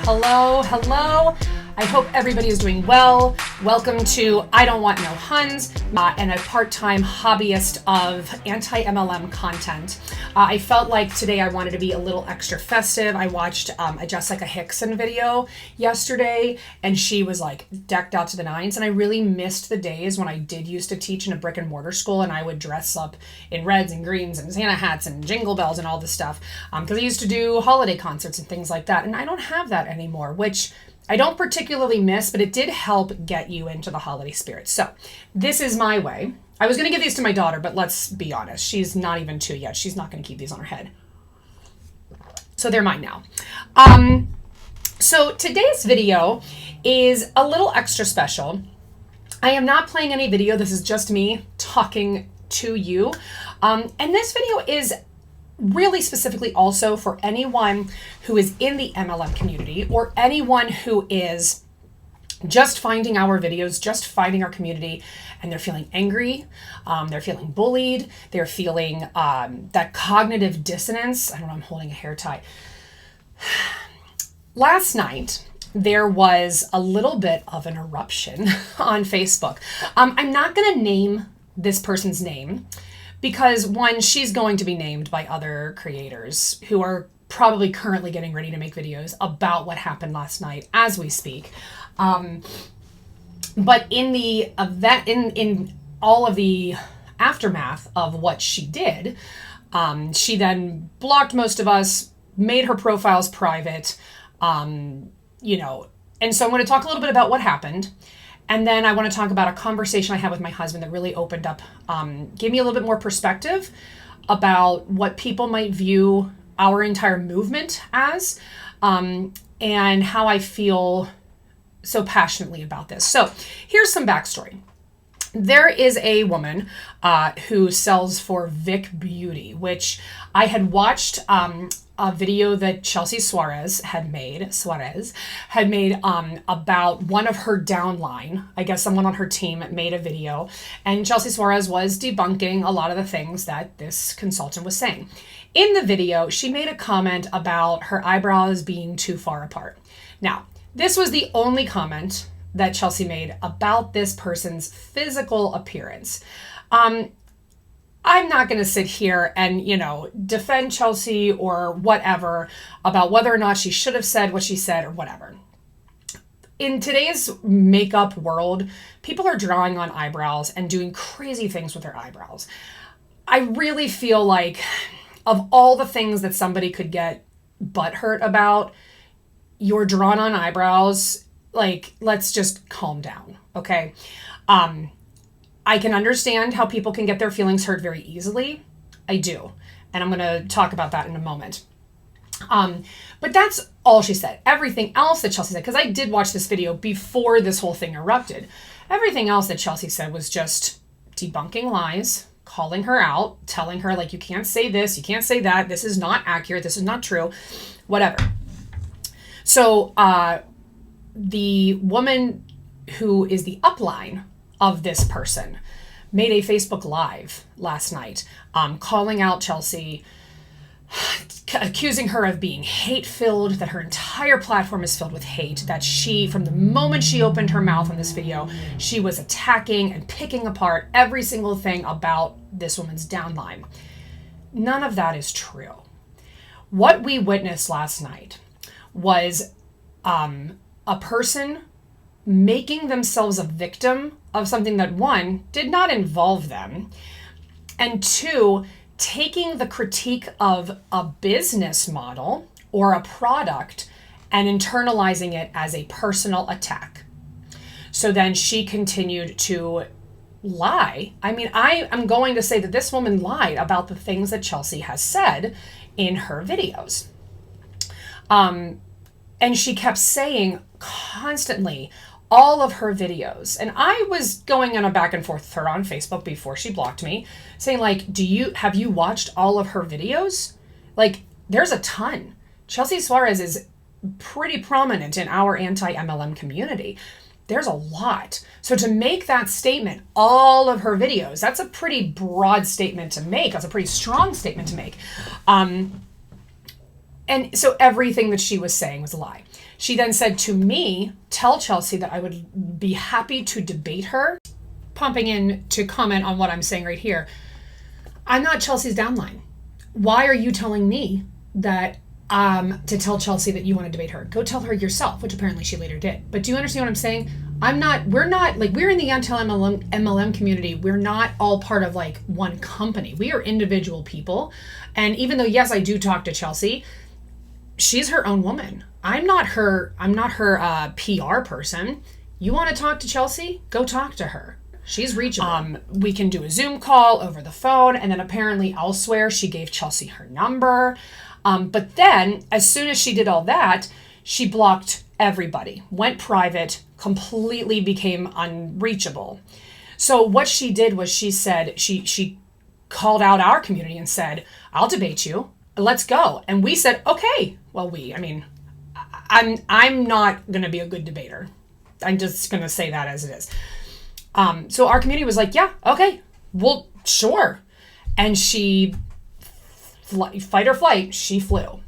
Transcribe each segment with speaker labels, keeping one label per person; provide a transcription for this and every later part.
Speaker 1: Hello. I hope everybody is doing well. Welcome to I Don't Want No Huns, and a part-time hobbyist of Anti MLM content. I felt like today I wanted to be a little extra festive. I watched a Jessica Hickson video yesterday, and she was like decked out to the nines, and I really missed the days when I did used to teach in a brick and mortar school, and I would dress up in reds and greens and Santa hats and jingle bells and all this stuff, because I used to do holiday concerts and things like that, and I don't have that anymore, which I don't particularly miss, but it did help get you into the holiday spirit. So this is my way. I was going to give these to my daughter, but let's be honest. She's not even 2 yet. She's not going to keep these on her head. So they're mine now. So today's video is a little extra special. I am not playing any video. This is just me talking to you. And this video is really specifically also for anyone who is in the MLM community or anyone who is just finding our videos, just finding our community, and they're feeling angry, they're feeling bullied, they're feeling that cognitive dissonance. I don't know, I'm holding a hair tie. Last night, there was a little bit of an eruption on Facebook. I'm not going to name this person's name, because one, she's going to be named by other creators who are probably currently getting ready to make videos about what happened last night as we speak. But in the event, in all of the aftermath of what she did, she then blocked most of us, made her profiles private, and so I'm going to talk a little bit about what happened. And then I want to talk about a conversation I had with my husband that really opened up, gave me a little bit more perspective about what people might view our entire movement as, and how I feel so passionately about this. So here's some backstory. There is a woman who sells for Vic Beauty, which I had watched a video that Chelsea Suarez had made about one of her downline. I guess someone on her team made a video, and Chelsea Suarez was debunking a lot of the things that this consultant was saying. In the video, she made a comment about her eyebrows being too far apart. Now, this was the only comment that Chelsea made about this person's physical appearance. I'm not going to sit here and, defend Chelsea or whatever about whether or not she should have said what she said or whatever. In today's makeup world, people are drawing on eyebrows and doing crazy things with their eyebrows. I really feel like of all the things that somebody could get butthurt about, your drawn on eyebrows, let's just calm down, okay? I can understand how people can get their feelings hurt very easily. I do. And I'm going to talk about that in a moment. But that's all she said. Everything else that Chelsea said, because I did watch this video before this whole thing erupted. Everything else that Chelsea said was just debunking lies, calling her out, telling her, you can't say this, you can't say that, this is not accurate, this is not true, whatever. So the woman who is the upline of this person made a Facebook Live last night, calling out Chelsea, accusing her of being hate-filled, that her entire platform is filled with hate, that she, from the moment she opened her mouth on this video, she was attacking and picking apart every single thing about this woman's downline. None of that is true. What we witnessed last night was a person making themselves a victim of something that, one, did not involve them, and two, taking the critique of a business model or a product and internalizing it as a personal attack. So then she continued to lie. I mean, I am going to say that this woman lied about the things that Chelsea has said in her videos. And she kept saying constantly, all of her videos. And I was going on a back and forth with her on Facebook before she blocked me, saying have you watched all of her videos? There's a ton. Chelsea Suarez is pretty prominent in our anti-MLM community. There's a lot. So to make that statement, all of her videos, that's a pretty broad statement to make. That's a pretty strong statement to make. And so everything that she was saying was a lie. She then said to me, tell Chelsea that I would be happy to debate her. Pumping in to comment on what I'm saying right here. I'm not Chelsea's downline. Why are you telling me that to tell Chelsea that you want to debate her? Go tell her yourself, which apparently she later did. But do you understand what I'm saying? We're in the Anti MLM community. We're not all part of like one company. We are individual people. And even though, yes, I do talk to Chelsea, she's her own woman. I'm not her PR person. You want to talk to Chelsea? Go talk to her. She's reachable. We can do a Zoom call over the phone, and then apparently elsewhere she gave Chelsea her number. But then, as soon as she did all that, she blocked everybody, went private, completely became unreachable. So what she did was she said, she called out our community and said, I'll debate you. Let's go. And we said, okay. Well, I'm not going to be a good debater. I'm just going to say that as it is. So our community was like, yeah, okay, well, sure. And she, fight or flight, she flew.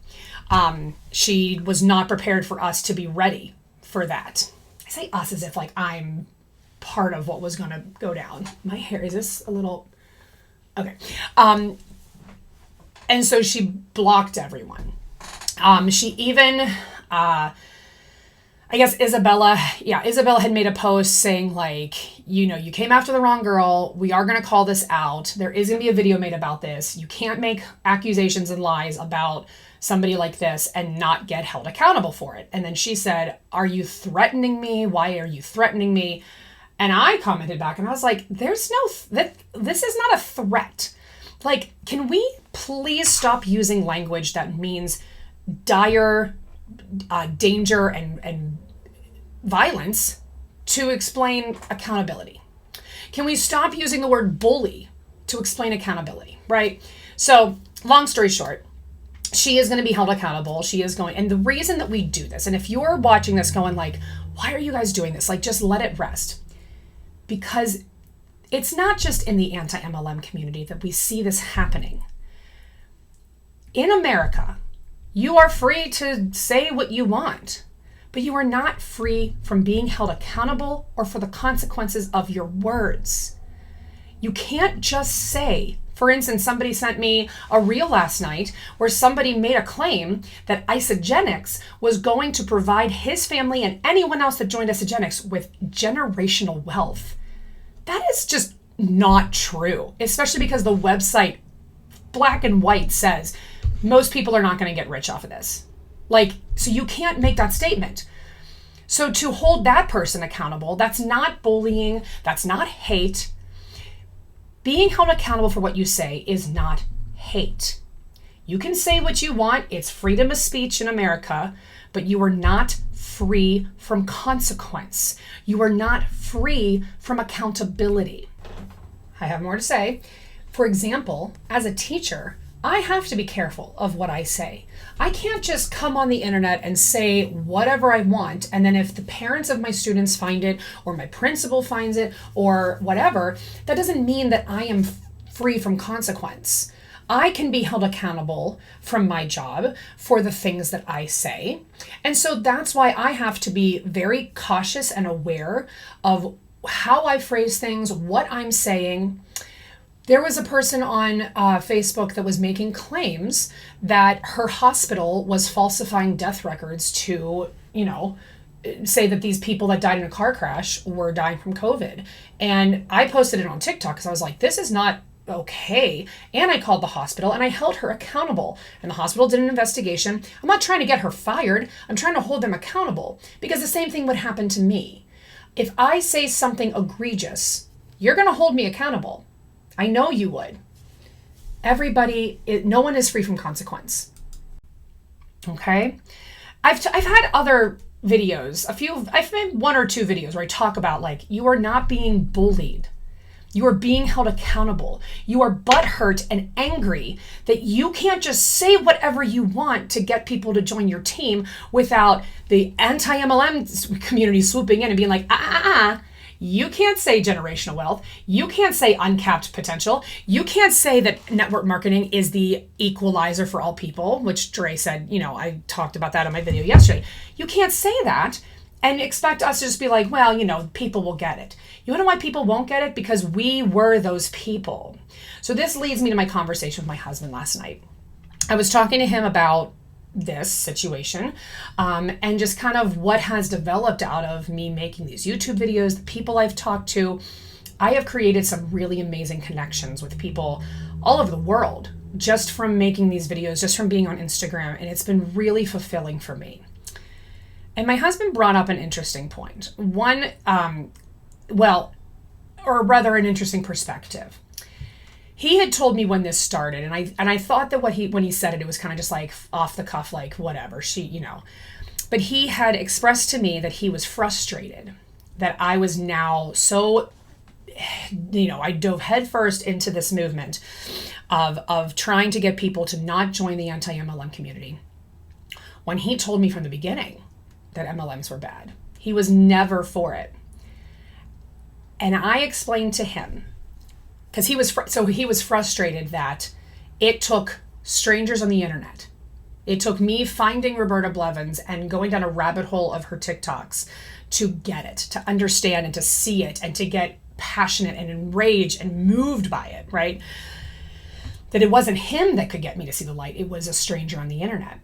Speaker 1: She was not prepared for us to be ready for that. I say us as if like I'm part of what was going to go down. My hair, is this a little, okay. And so she blocked everyone. She even, I guess Isabella had made a post saying like, you came after the wrong girl. We are going to call this out. There is going to be a video made about this. You can't make accusations and lies about somebody like this and not get held accountable for it. And then she said, are you threatening me? Why are you threatening me? And I commented back and I was like, this is not a threat. Like, can we please stop using language that means dire danger and violence to explain accountability? Can we stop using the word bully to explain accountability, right? So long story short, she is going to be held accountable. And the reason that we do this, and if you're watching this going like, why are you guys doing this? Like, just let it rest. Because it's not just in the Anti MLM community that we see this happening. In America, you are free to say what you want, but you are not free from being held accountable or for the consequences of your words. You can't just say, for instance, somebody sent me a reel last night where somebody made a claim that Isagenix was going to provide his family and anyone else that joined Isagenix with generational wealth. That is just not true, especially because the website, black and white, says most people are not going to get rich off of this. Like, so you can't make that statement. So to hold that person accountable, that's not bullying, that's not hate. Being held accountable for what you say is not hate. You can say what you want, it's freedom of speech in America, but you are not free from consequence. You are not free from accountability. I have more to say. For example, as a teacher, I have to be careful of what I say. I can't just come on the internet and say whatever I want, and then if the parents of my students find it, or my principal finds it, or whatever, that doesn't mean that I am free from consequence. I can be held accountable from my job for the things that I say. And so that's why I have to be very cautious and aware of how I phrase things, what I'm saying. There was a person on Facebook that was making claims that her hospital was falsifying death records to, say that these people that died in a car crash were dying from COVID. And I posted it on TikTok because I was like, this is not okay. And I called the hospital and I held her accountable. And the hospital did an investigation. I'm not trying to get her fired. I'm trying to hold them accountable because the same thing would happen to me. If I say something egregious, you're going to hold me accountable. I know you would. No one is free from consequence. Okay? I've had other videos, I've made 1 or 2 videos where I talk about like, you are not being bullied. You are being held accountable. You are butthurt and angry that you can't just say whatever you want to get people to join your team without the anti-MLM community swooping in and being like, You can't say generational wealth. You can't say uncapped potential. You can't say that network marketing is the equalizer for all people, which Dre said, I talked about that in my video yesterday. You can't say that and expect us to just be like, well, people will get it. You know why people won't get it? Because we were those people. So this leads me to my conversation with my husband last night. I was talking to him about this situation and just kind of what has developed out of me making these YouTube videos, the people I've talked to. I have created some really amazing connections with people all over the world just from making these videos, just from being on Instagram, and it's been really fulfilling for me. And my husband brought up an interesting point. An interesting perspective. He had told me when this started, and I thought that when he said it, it was kind of just like off the cuff, like whatever, But he had expressed to me that he was frustrated that I was now so, I dove headfirst into this movement of trying to get people to not join the Anti MLM community. When he told me from the beginning that MLMs were bad, he was never for it. And I explained to him, because he was frustrated that it took strangers on the internet. It took me finding Roberta Blevins and going down a rabbit hole of her TikToks to get it, to understand and to see it and to get passionate and enraged and moved by it, right? That it wasn't him that could get me to see the light. It was a stranger on the internet.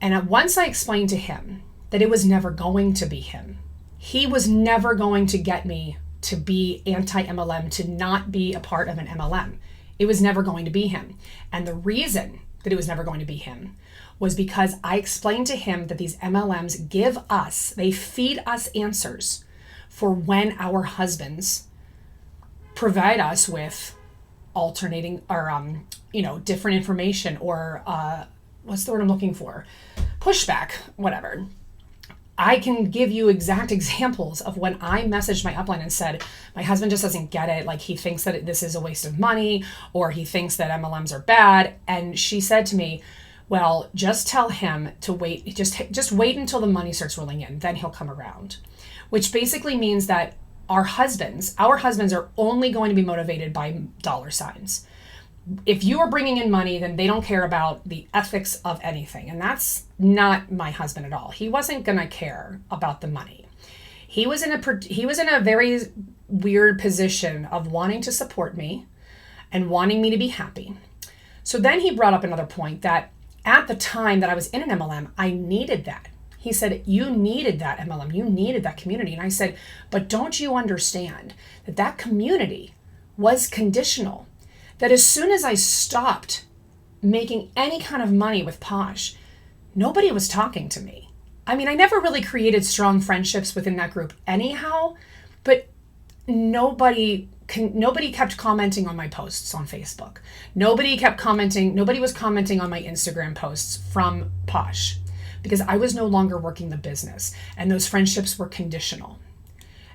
Speaker 1: And once I explained to him that it was never going to be him, he was never going to get me to be anti-MLM, to not be a part of an MLM. It was never going to be him. And the reason that it was never going to be him was because I explained to him that these MLMs they feed us answers for when our husbands provide us with alternating or, different information or, what's the word I'm looking for? Pushback, whatever. I can give you exact examples of when I messaged my upline and said, my husband just doesn't get it. Like, he thinks that this is a waste of money, or he thinks that MLMs are bad. And she said to me, well, just tell him to wait. Just wait until the money starts rolling in. Then he'll come around, which basically means that our husbands are only going to be motivated by dollar signs. If you are bringing in money, then they don't care about the ethics of anything. And that's not my husband at all. He wasn't going to care about the money. He was in a very weird position of wanting to support me and wanting me to be happy. So then he brought up another point that at the time that I was in an MLM, I needed that. He said, you needed that MLM. You needed that community. And I said, but don't you understand that that community was conditional? That as soon as I stopped making any kind of money with Posh, nobody was talking to me. I mean, I never really created strong friendships within that group anyhow, but nobody kept commenting on my posts on Facebook. Nobody was commenting on my Instagram posts from Posh because I was no longer working the business and those friendships were conditional.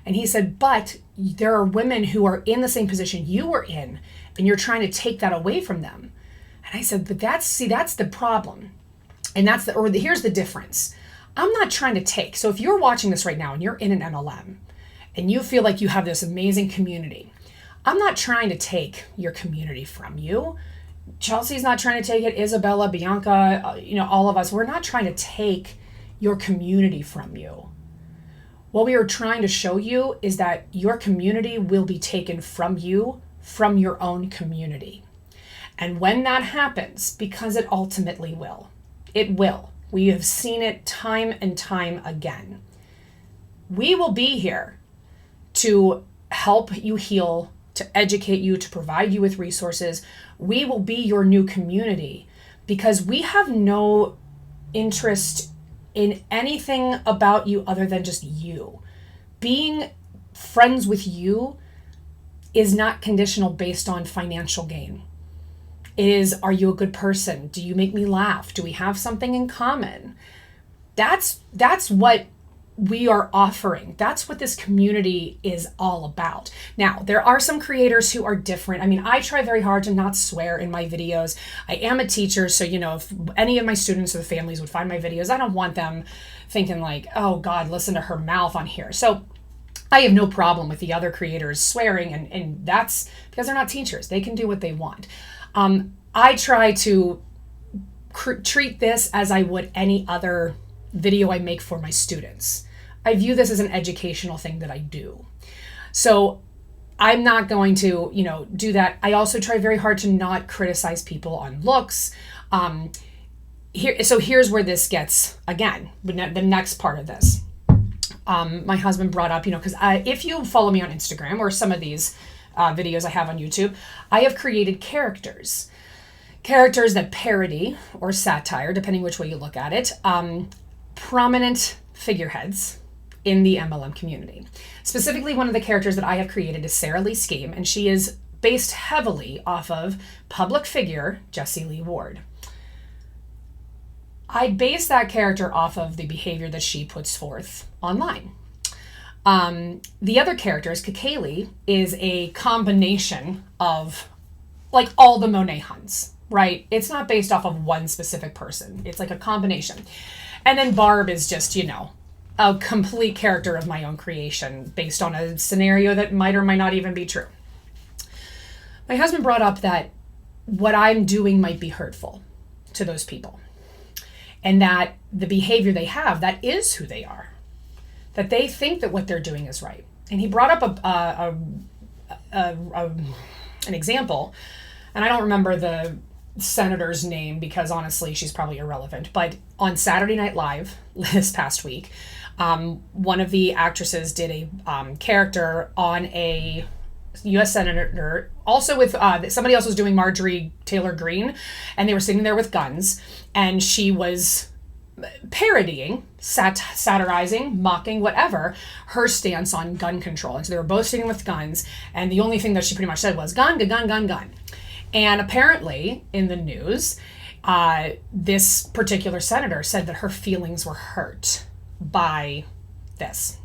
Speaker 1: And he said, but there are women who are in the same position you were in, and you're trying to take that away from them. And I said, but that's the problem. And here's the difference. I'm not trying to take. So if you're watching this right now and you're in an MLM and you feel like you have this amazing community, I'm not trying to take your community from you. Chelsea's not trying to take it. Isabella, Bianca, all of us, we're not trying to take your community from you. What we are trying to show you is that your community will be taken from you, from your own community. And when that happens, because it ultimately will, it will. We have seen it time and time again. We will be here to help you heal, to educate you, to provide you with resources. We will be your new community because we have no interest in anything about you other than just you. Being friends with you is not conditional based on financial gain. It is, are you a good person? Do you make me laugh? Do we have something in common? That's what we are offering. That's what this community is all about. Now, there are some creators who are different. I mean, I try very hard to not swear in my videos. I am a teacher, so, if any of my students or the families would find my videos, I don't want them thinking like, oh God, listen to her mouth on here. So I have no problem with the other creators swearing, and that's because they're not teachers. They can do what they want. I try to treat this as I would any other video I make for my students. I view this as an educational thing that I do. So I'm not going to, do that. I also try very hard to not criticize people on looks. Here's where this gets, again, the next part of this. My husband brought up, because if you follow me on Instagram or some of these videos I have on YouTube, I have created characters that parody or satire, depending which way you look at it, prominent figureheads in the MLM community. Specifically, one of the characters that I have created is Sarah Lee Scheme, and she is based heavily off of public figure Jessie Lee Ward. I base that character off of the behavior that she puts forth online. The other characters, Kaylee, is a combination of like all the Monet Huns, right? It's not based off of one specific person. It's like a combination. And then Barb is just, a complete character of my own creation based on a scenario that might or might not even be true. My husband brought up that what I'm doing might be hurtful to those people, and that the behavior they have, that is who they are, that they think that what they're doing is right. And he brought up an example, and I don't remember the senator's name because honestly she's probably irrelevant, but on Saturday Night Live this past week, one of the actresses did a character on a U.S. senator, also with somebody else was doing Marjorie Taylor Greene, and they were sitting there with guns, and she was parodying, satirizing, mocking, whatever, her stance on gun control. And so they were both sitting with guns, and the only thing that she pretty much said was gun, gun, gun, gun. And apparently in the news, this particular senator said that her feelings were hurt by this.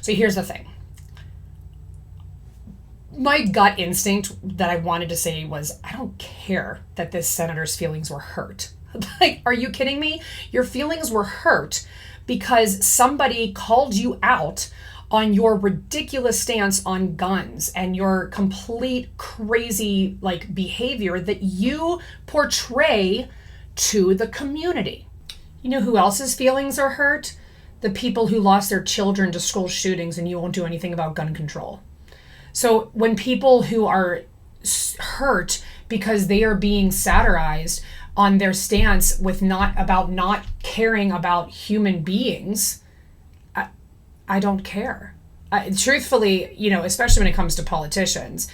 Speaker 1: So here's the thing. My gut instinct that I wanted to say was, I don't care that this senator's feelings were hurt. Like, are you kidding me? Your feelings were hurt because somebody called you out on your ridiculous stance on guns and your complete crazy behavior that you portray to the community. You know who else's feelings are hurt? The people who lost their children to school shootings, and you won't do anything about gun control. So when people who are hurt because they are being satirized on their stance with not caring about human beings, I don't care. Truthfully, especially when it comes to politicians,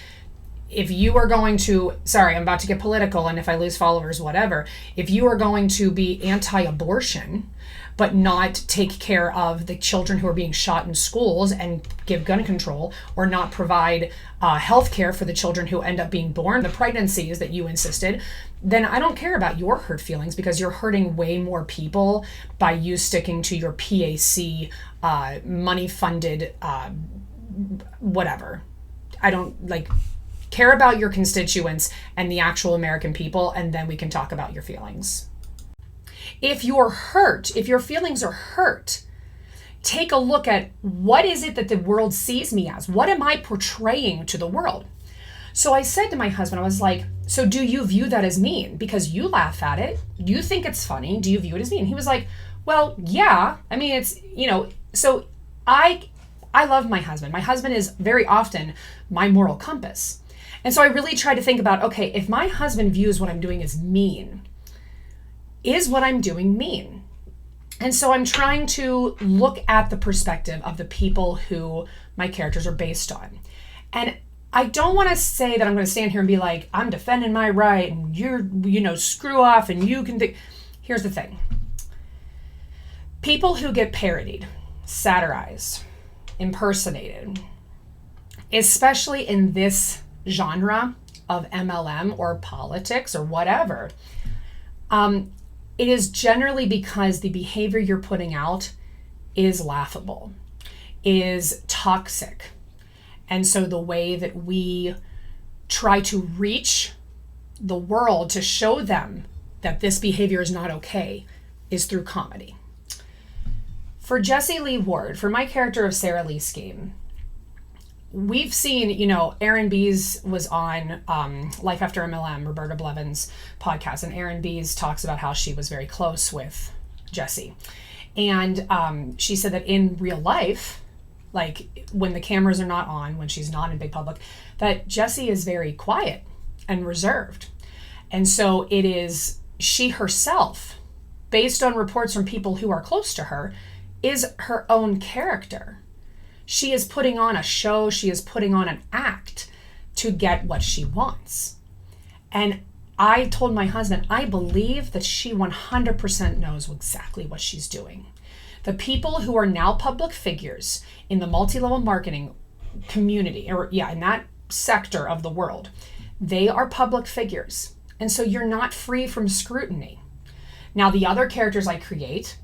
Speaker 1: if you are going to, sorry, I'm about to get political, and if I lose followers, whatever, if you are going to be anti-abortion, but not take care of the children who are being shot in schools and give gun control, or not provide health care for the children who end up being born, the pregnancies that you insisted, then I don't care about your hurt feelings, because you're hurting way more people by you sticking to your PAC money-funded whatever. I don't care about your constituents and the actual American people, and then we can talk about your feelings. If you're hurt, if your feelings are hurt, take a look at what is it that the world sees me as? What am I portraying to the world? So I said to my husband, I was like, so do you view that as mean? Because you laugh at it. You think it's funny. Do you view it as mean? He was like, well, yeah. I mean, it's, so I love my husband. My husband is very often my moral compass. And so I really try to think about, okay, if my husband views what I'm doing as mean, is what I'm doing mean? And so I'm trying to look at the perspective of the people who my characters are based on. And I don't want to say that I'm going to stand here and be like, I'm defending my right and you're, screw off and you can think. Here's the thing. People who get parodied, satirized, impersonated, especially in this genre of MLM or politics or whatever, it is generally because the behavior you're putting out is laughable, is toxic. And so the way that we try to reach the world to show them that this behavior is not okay is through comedy. For Jessie Lee Ward, for my character of Sarah Lee Scheme, we've seen, Aaron Bees was on Life After MLM, Roberta Blevins' podcast, and Aaron Bees talks about how she was very close with Jessie. And she said that in real life, like when the cameras are not on, when she's not in big public, that Jessie is very quiet and reserved. And so it is she herself, based on reports from people who are close to her, is her own character. She is putting on a show, she is putting on an act to get what she wants. And I told my husband, I believe that she 100% knows exactly what she's doing. The people who are now public figures in the multi-level marketing community, or in that sector of the world, they are public figures. And so you're not free from scrutiny. Now, the other characters I create,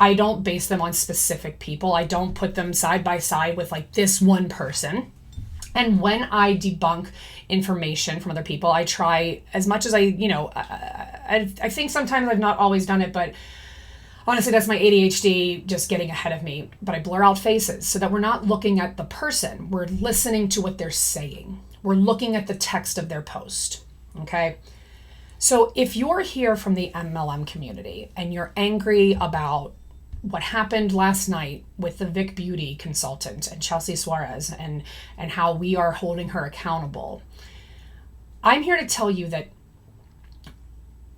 Speaker 1: I don't base them on specific people. I don't put them side by side with like this one person. And when I debunk information from other people, I try as much as I think sometimes I've not always done it, but honestly, that's my ADHD just getting ahead of me. But I blur out faces so that we're not looking at the person. We're listening to what they're saying. We're looking at the text of their post. Okay? So if you're here from the MLM community and you're angry about what happened last night with the Vic Beauty consultant and Chelsea Suarez and how we are holding her accountable, I'm here to tell you that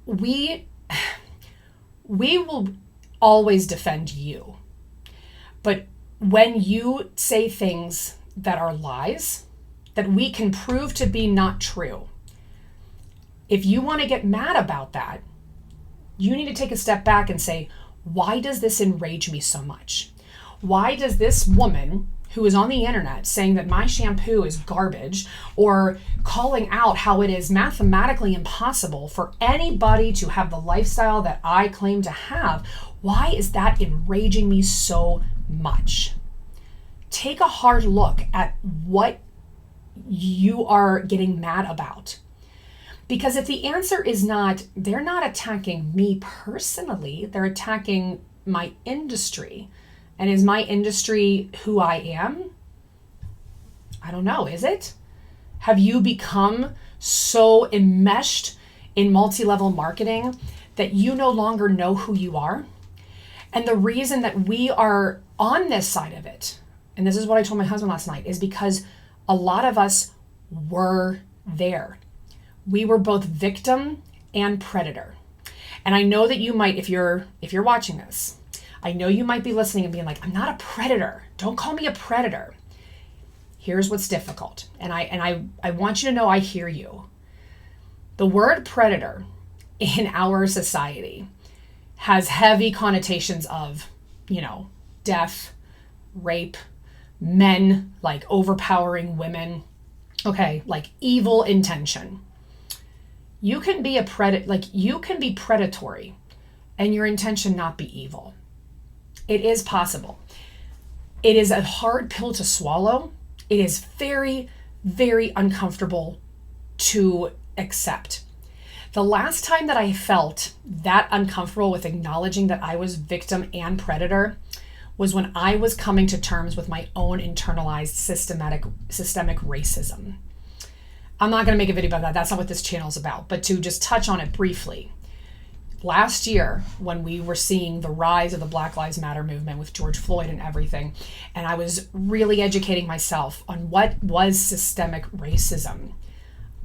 Speaker 1: we will always defend you. But when you say things that are lies, that we can prove to be not true, if you want to get mad about that, you need to take a step back and say, why does this enrage me so much? Why does this woman who is on the internet saying that my shampoo is garbage, or calling out how it is mathematically impossible for anybody to have the lifestyle that I claim to have, why is that enraging me so much? Take a hard look at what you are getting mad about. Because if the answer is not, they're not attacking me personally, they're attacking my industry. And is my industry who I am? I don't know, is it? Have you become so enmeshed in multi-level marketing that you no longer know who you are? And the reason that we are on this side of it, and this is what I told my husband last night, is because a lot of us were there. We were both victim and predator. And I know that you might, if you're watching this, I know you might be listening and being like, I'm not a predator. Don't call me a predator. Here's what's difficult. And I want you to know I hear you. The word predator in our society has heavy connotations of, death, rape, men like overpowering women. Okay, like evil intention. You can be you can be predatory and your intention not be evil. It is possible. It is a hard pill to swallow. It is very, very uncomfortable to accept. The last time that I felt that uncomfortable with acknowledging that I was victim and predator was when I was coming to terms with my own internalized systemic racism. I'm not going to make a video about that. That's not what this channel is about. But to just touch on it briefly, last year when we were seeing the rise of the Black Lives Matter movement with George Floyd and everything, and I was really educating myself on what was systemic racism,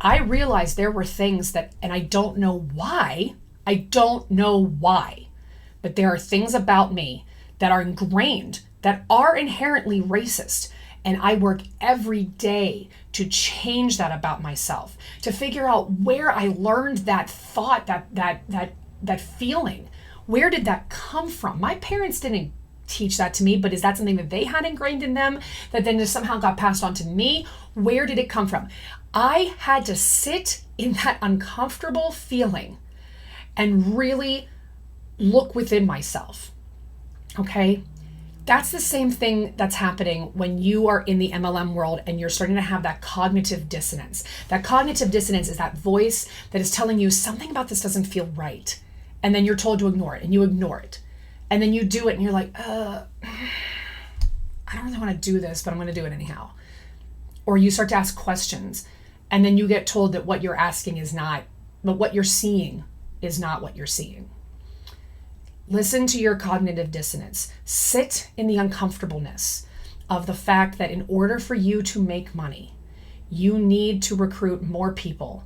Speaker 1: I realized there were things that, and I don't know why, but there are things about me that are ingrained, that are inherently racist. And I work every day to change that about myself, to figure out where I learned that thought, that feeling. Where did that come from? My parents didn't teach that to me, but is that something that they had ingrained in them that then just somehow got passed on to me? Where did it come from? I had to sit in that uncomfortable feeling and really look within myself. Okay? That's the same thing that's happening when you are in the MLM world and you're starting to have that cognitive dissonance. That cognitive dissonance is that voice that is telling you something about this doesn't feel right. And then you're told to ignore it, and you ignore it. And then you do it and you're like, I don't really want to do this, but I'm going to do it anyhow. Or you start to ask questions and then you get told that what you're asking is not, but what you're seeing is not what you're seeing. Listen to your cognitive dissonance. Sit in the uncomfortableness of the fact that in order for you to make money, you need to recruit more people.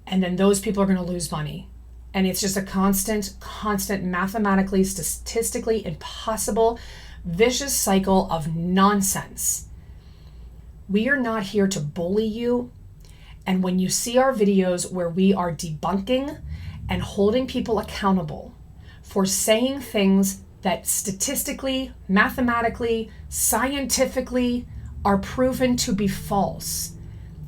Speaker 1: And then those people are going to lose money. And it's just a constant, mathematically, statistically impossible, vicious cycle of nonsense. We are not here to bully you. And when you see our videos where we are debunking and holding people accountable for saying things that statistically, mathematically, scientifically are proven to be false,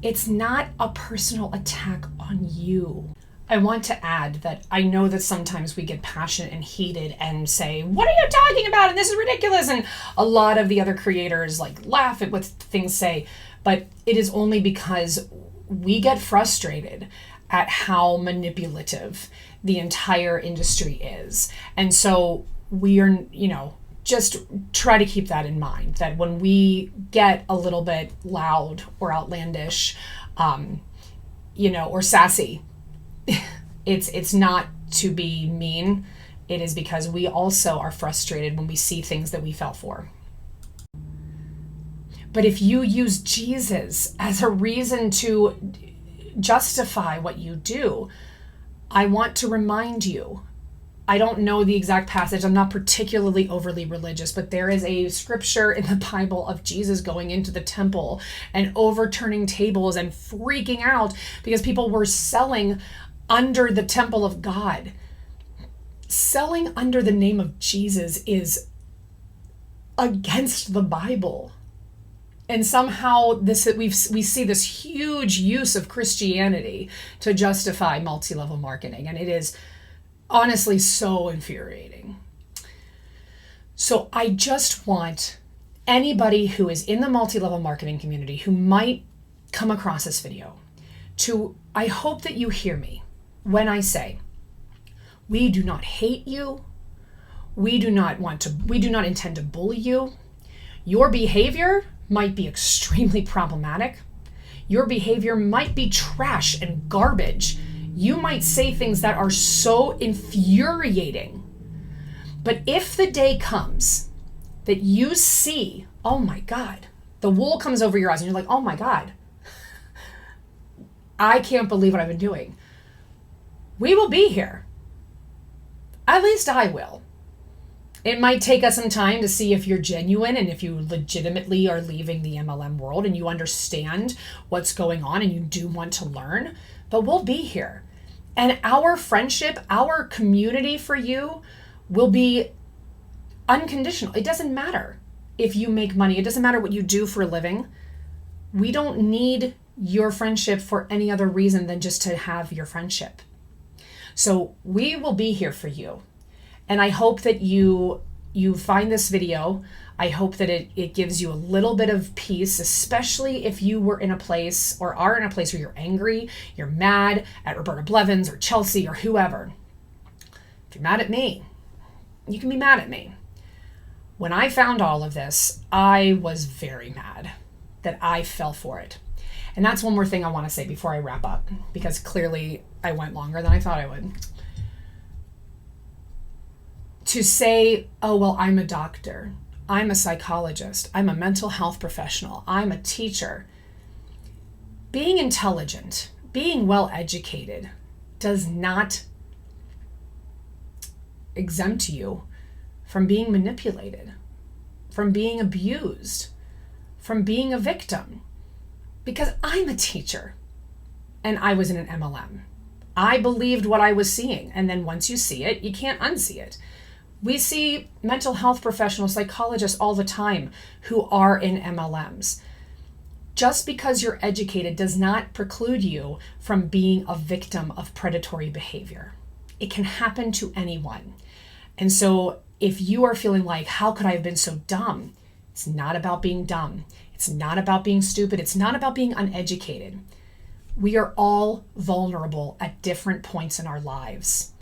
Speaker 1: it's not a personal attack on you. I want to add that I know that sometimes we get passionate and heated and say, what are you talking about? And this is ridiculous. And a lot of the other creators like laugh at what things say, but it is only because we get frustrated at how manipulative the entire industry is. And so we are, just try to keep that in mind, that when we get a little bit loud or outlandish, or sassy, it's not to be mean. It is because we also are frustrated when we see things that we fell for. But if you use Jesus as a reason to justify what you do, I want to remind you, I don't know the exact passage. I'm not particularly overly religious, but there is a scripture in the Bible of Jesus going into the temple and overturning tables and freaking out because people were selling under the temple of God. Selling under the name of Jesus is against the Bible. And somehow we see this huge use of Christianity to justify multi-level marketing. And it is honestly so infuriating. So I just want anybody who is in the multi-level marketing community who might come across this video I hope that you hear me when I say, we do not hate you. We do not intend to bully you. Your behavior might be extremely problematic. Your behavior might be trash and garbage. You might say things that are so infuriating. But if the day comes that you see, oh my God, the wool comes over your eyes and you're like, oh my God, I can't believe what I've been doing. We will be here. At least I will. It might take us some time to see if you're genuine and if you legitimately are leaving the MLM world and you understand what's going on and you do want to learn, but we'll be here. And our friendship, our community for you will be unconditional. It doesn't matter if you make money. It doesn't matter what you do for a living. We don't need your friendship for any other reason than just to have your friendship. So we will be here for you. And I hope that you find this video. I hope that it gives you a little bit of peace, especially if you were in a place or are in a place where you're angry, you're mad at Roberta Blevins or Chelsea or whoever. If you're mad at me, you can be mad at me. When I found all of this, I was very mad that I fell for it. And that's one more thing I want to say before I wrap up, because clearly I went longer than I thought I would. To say, oh, well, I'm a doctor, I'm a psychologist, I'm a mental health professional, I'm a teacher. Being intelligent, being well educated does not exempt you from being manipulated, from being abused, from being a victim. Because I'm a teacher and I was in an MLM. I believed what I was seeing. And then once you see it, you can't unsee it. We see mental health professionals, psychologists all the time who are in MLMs. Just because you're educated does not preclude you from being a victim of predatory behavior. It can happen to anyone. And so if you are feeling like, how could I have been so dumb? It's not about being dumb. It's not about being stupid. It's not about being uneducated. We are all vulnerable at different points in our lives.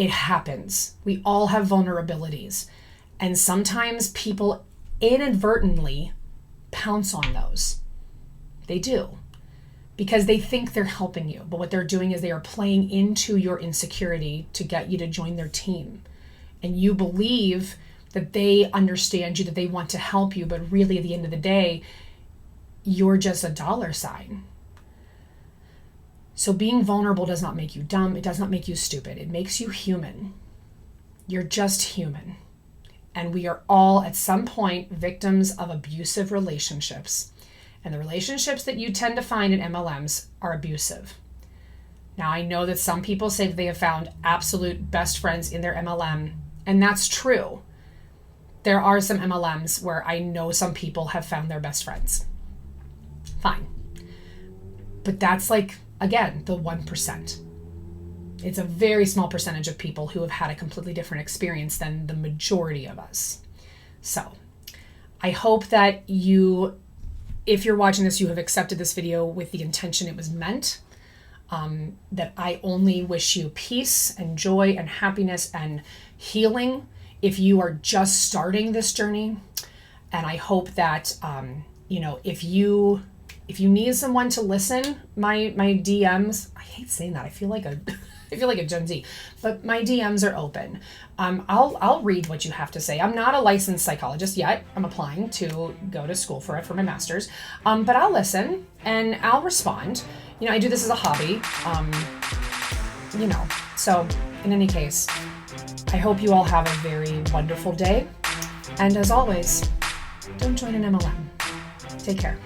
Speaker 1: It happens. We all have vulnerabilities. And sometimes people inadvertently pounce on those. They do. Because they think they're helping you. But what they're doing is they are playing into your insecurity to get you to join their team. And you believe that they understand you, that they want to help you. But really, at the end of the day, you're just a dollar sign. So being vulnerable does not make you dumb. It does not make you stupid. It makes you human. You're just human. And we are all, at some point, victims of abusive relationships. And the relationships that you tend to find in MLMs are abusive. Now, I know that some people say that they have found absolute best friends in their MLM, and that's true. There are some MLMs where I know some people have found their best friends. Fine. But that's like, again, the 1%. It's a very small percentage of people who have had a completely different experience than the majority of us. So I hope that you, if you're watching this, you have accepted this video with the intention it was meant. That I only wish you peace and joy and happiness and healing if you are just starting this journey. And I hope that, if you need someone to listen, my DMs, I hate saying that. I feel like a Gen Z, but my DMs are open. I'll read what you have to say. I'm not a licensed psychologist yet. I'm applying to go to school for it for my master's. But I'll listen and I'll respond. I do this as a hobby. So in any case, I hope you all have a very wonderful day. And as always, don't join an MLM. Take care.